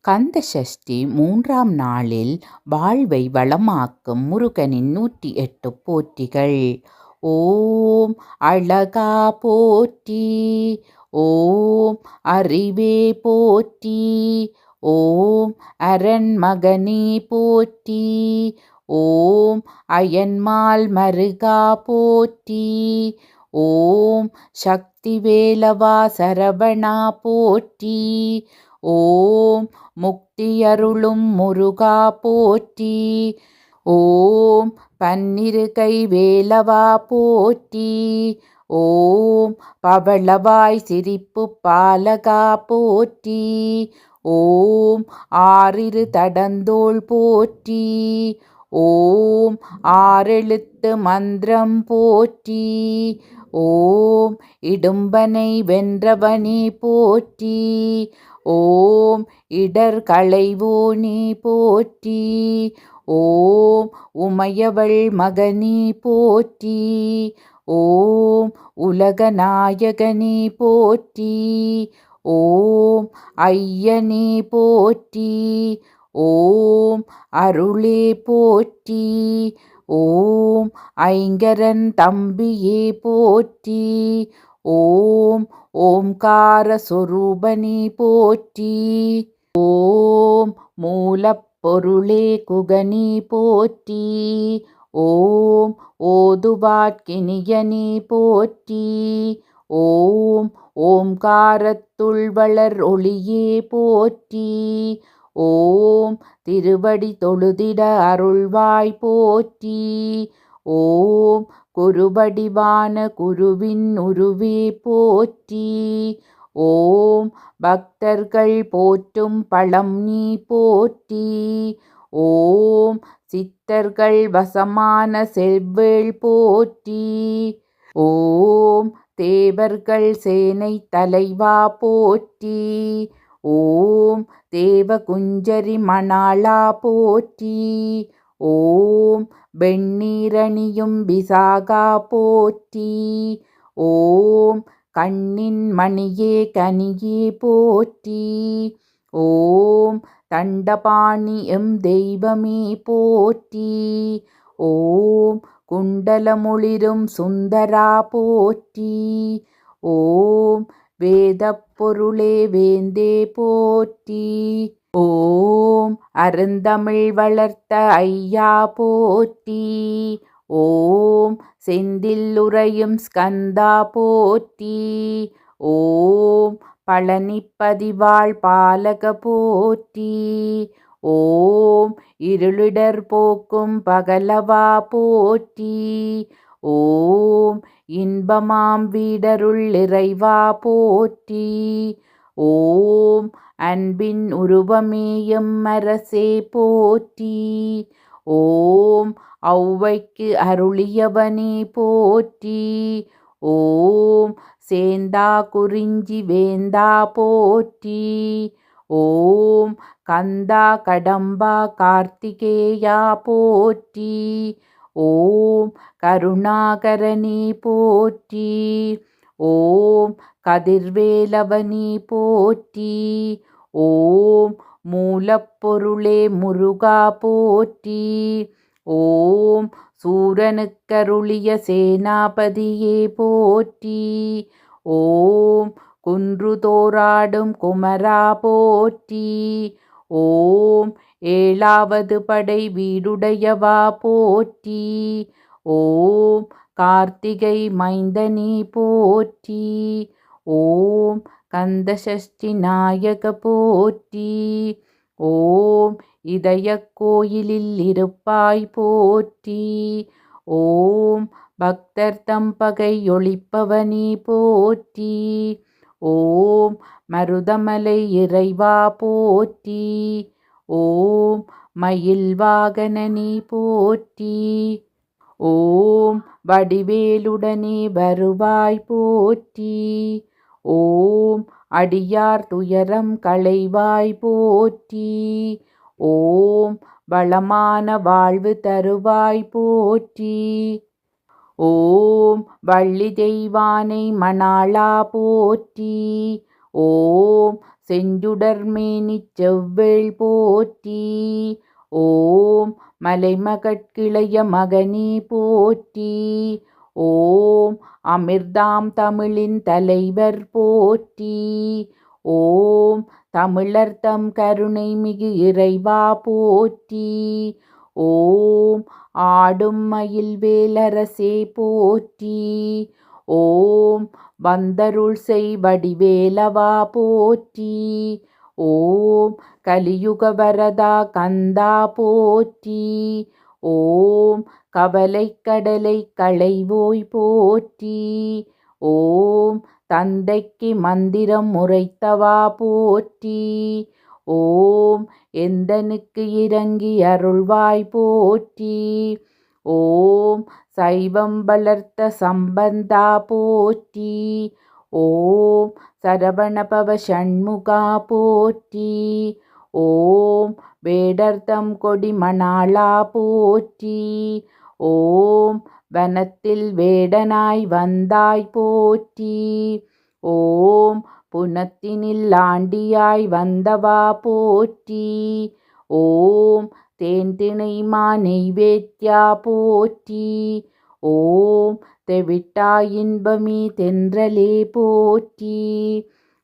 கந்த சஷ்டி 3ஆம் நாளில் வாழ்வை வளமாக்கும் முருகனின் 108 போற்றிகள். ஓம் அழகா போற்றி, ஓம் அறிவே போற்றி, ஓம் அரண்மகனே போற்றி, ஓம் அயன்மால் மருகா போற்றி, ஓம் சக்தி வேலவா சரவணா போற்றி, ஓம் முக்தியருளும் முருகா போற்றி, ஓம் பன்னிருகை வேலவா போற்றி, ஓம் பவளவாய் சிரிப்பு பாலகா போற்றி, ஓம் ஆறிரு தடந்தோள் போற்றி, ஓம் ஆறெழுத்து மந்திரம் போற்றி, ஓம் இடும்பனை வென்றவனே போற்றி, ஓம் இடர் களைவோனே போற்றி, ஓம் உமையவள் மகனே போற்றி, ஓம் உலகநாயகனே போற்றி, ஓம் ஐயனே போற்றி, ஓம் அருளே போற்றி, ஓம் ஐங்கரன் தம்பியே போற்றி, ஓம் ஓம்கார சொரூபனே போற்றி, ஓம் மூலப்பொருளே குகனே போற்றி, ஓம் ஓதுவாட்கினியனே போற்றி, ஓம் ஓம்காரத்துள் வளர் ஒளியே போற்றி, ஓம் திருவடி தொழுதிட அருள்வாய் போற்றி, ஓம் குருவடிவான குருவின் உருவே போற்றி, ஓம் பக்தர்கள் போற்றும் பழம் நீ போற்றி, ஓம் சித்தர்கள் வசமான செவ்வேள் போற்றி, ஓம் தேவர்கள் சேனை தலைவா போற்றி, ஓம் தேவகுஞ்சரி மணாளா போற்றி, ஓம் வெண்ணீரணியும் விசாகா போற்றி, ஓம் கண்ணின் மணியே கனியே போற்றி, ஓம் தண்டபாணி எம் தெய்வமே போற்றி, ஓம் குண்டலமொளிரும் சுந்தரா போற்றி, ஓம் வேதப் பொருளே வேந்தே போற்றி, ஓம் அருந்தமிழ் வளர்த்த ஐயா போற்றி, ஓம் செந்தில் உறையும் ஸ்கந்தா போற்றி, ஓம் பழனிப்பதிவாழ் பாலக போற்றி, ஓம் இருளிடர் போக்கும் பகலவா போற்றி, ஓம் இன்பமாம் வீடருள் இறைவா போற்றி, ஓம் அன்பின் உருவமேயும் அரசே போற்றி, ஓம் ஔவைக்கு அருளியவனே போற்றி, ஓம் சேந்தா குறிஞ்சி வேந்தா போற்றி, ஓம் கந்தா கடம்பா கார்த்திகேயா போற்றி, ஓம் கருணாகரனே போற்றி, ஓம் கதிர்வேலவனே போற்றி, ஓம் மூலப்பொருளே முருகா போற்றி, ஓம் சூரனுக்கருளிய சேனாபதியே போற்றி, ஓம் குன்றுதோறாடும் குமரா போற்றி, ஓம் ஏழாவது படை வீடுடையவா போற்றி, ஓம் கார்த்திகை மைந்தனே போற்றி, ஓம் கந்தசஷ்டி நாயக போற்றி, ஓம் இதயக் கோயிலில் இருப்பாய் போற்றி, ஓம் பக்தர் தம் பகை ஒழிப்பவனே போற்றி, ஓம் மருதமலை இறைவா போற்றி, ஓம் மயில் வாகனனே போற்றி, ஓம் வடிவேலுடனே வருவாய் போற்றி, ஓம் அடியார் துயரம் களைவாய் போற்றி, ஓம் வளமான வாழ்வு தருவாய் போற்றி, ஓம் வள்ளி தெய்வானை மணாளா போற்றி, ஓம் செஞ்சுடர்மேனிச் செவ்வேள் போற்றி. ஓம் மலைமகட்கிளைய மகனே போற்றி. ஓம் அமிர்தாம் தமிழின் தலைவர் போற்றி. ஓம் தமிழர்தம் கருணை மிகு இறைவா போற்றி. ஓம் ஆடும் மயில் வேலரசே போற்றி. ஓம் வந்தருள் செய் வடிவேலவா போற்றி. ஓம் கலியுக வரதா கந்தா போற்றி. ஓம் கவலைக்கடலை களைவோய் போற்றி. ஓம் தந்தைக்கு மந்திரம் உரைத்தவா போற்றி. ஓம் எந்தனுக்கு இறங்கி அருள்வாய் போற்றி. ஓம் சைவம் வளர்த்த சம்பந்தா போற்றி. ஓம் சரவணபவ ஷண்முகா போற்றி. ஓம் வேடர்தம் கொடி மணாளா போற்றி. ஓம் வனத்தில் வேடனாய் வந்தாய் போற்றி. ஓம் புனத்தினில் ஆண்டியாய் வந்தவா போற்றி. ஓம் தேன்திணை நெய்வேத்யா போற்றி. ஓம் தெவிட்டாய் இன்பமீ தென்றலே போற்றி.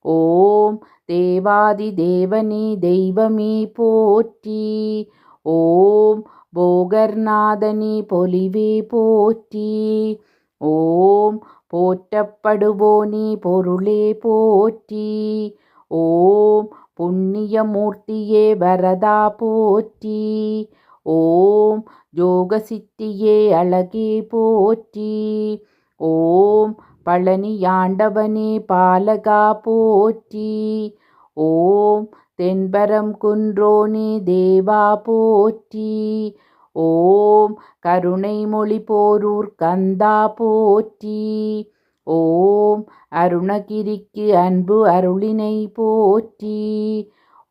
ஓம் தேவாதி தேவனே தெய்வமே போற்றி. ஓம் போகர்நாதனே பொலிவே போற்றி. ஓம் போற்றப்படுவோனே பொருளே போற்றி. ஓம் புண்ணியமூர்த்தியே வரதா போற்றி. ஓம் யோகசித்தியே அழகே போற்றி. ஓம் பழனியாண்டவனே பாலகா போற்றி. ஓம் தென்பரம் குன்றோனே தேவா போற்றி. ஓம் கருணை மொழி போரூர் கந்தா போற்றி. ஓம் அருணகிரிக்கு அன்பு அருளினை போற்றி.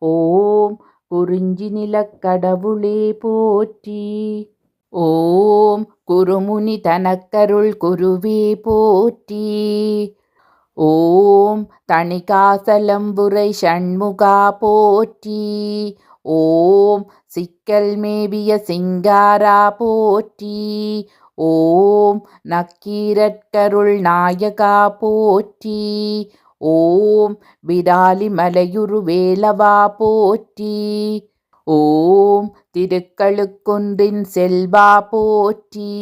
ஓம் குறிஞ்சி நிலக்கடவுளே போற்றி. ஓம் குருமுனி தனக்கருள் குருவே போற்றி. ஓம் தணிகாசலம்புரை ஷண்முகா போற்றி. ஓம் சிக்கல் மேவிய சிங்காரா போற்றி. ஓம் நக்கீரற்கருள் நாயகா போற்றி. ஓம் விராலி மலையுரு வேலவா போற்றி. ஓம் திருக்களுக்குன்றின் செல்வா போற்றி.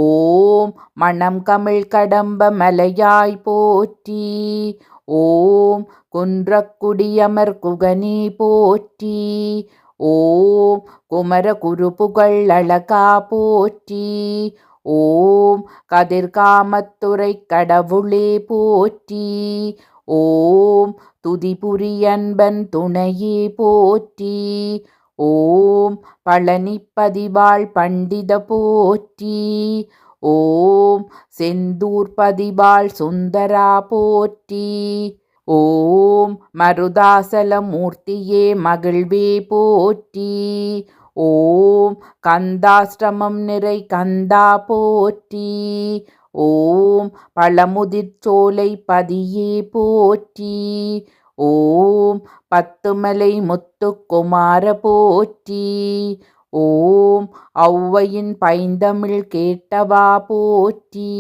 ஓம் மணம் கமிழ் கடம்ப மலையாய் போற்றி. ஓம் குன்றக்குடியமர் குகனே போற்றி. ஓம் குமர குருபுகழ் அழகா போற்றி. ஓம் கதிர்காமத்துறை கடவுளே போற்றி. ஓம் துதிபுரியன்பன் துணையே போற்றி. ஓம் பழனிப்பதிவாள் பண்டித போற்றி. ஓம் செந்தூர் பதிவாள் சுந்தரா போற்றி. ஓம் மருதாசலமூர்த்தியே மகிழ்வே போற்றி. ஓம் கந்தாஷ்டமம் நிறை கந்தா போற்றி. ஓம் பழமுதிர்ச்சோலை பதியே போற்றி. ஓம் பத்துமலை முத்துக்குமார போற்றி. ஓம் ஔவையின் பைந்தமிழ் கேட்டவா போற்றி.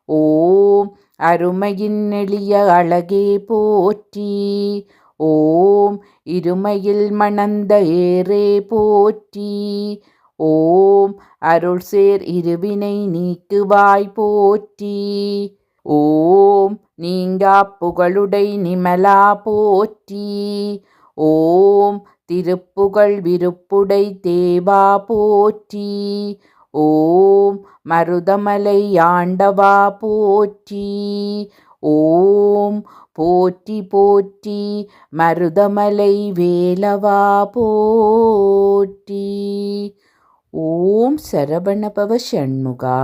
ஓம் அருமையின் எளிய அழகே போற்றி. ஓம் இருமையில் மணந்த ஏரே போற்றி. ஓம் அருள் சேர் இருவினை நீக்குவாய் போற்றி. ஓம் நீங்கா புகழுடை நிமலா போற்றி. ஓம் திருப்புகழ் விருப்புடை தேவா போற்றி. ஓம் மருதமலை ஆண்டவா போற்றி. ஓம் போற்றி போற்றி மருதமலை வேலவா போற்றி. ஓம் சரவணபவ ஷண்முகா.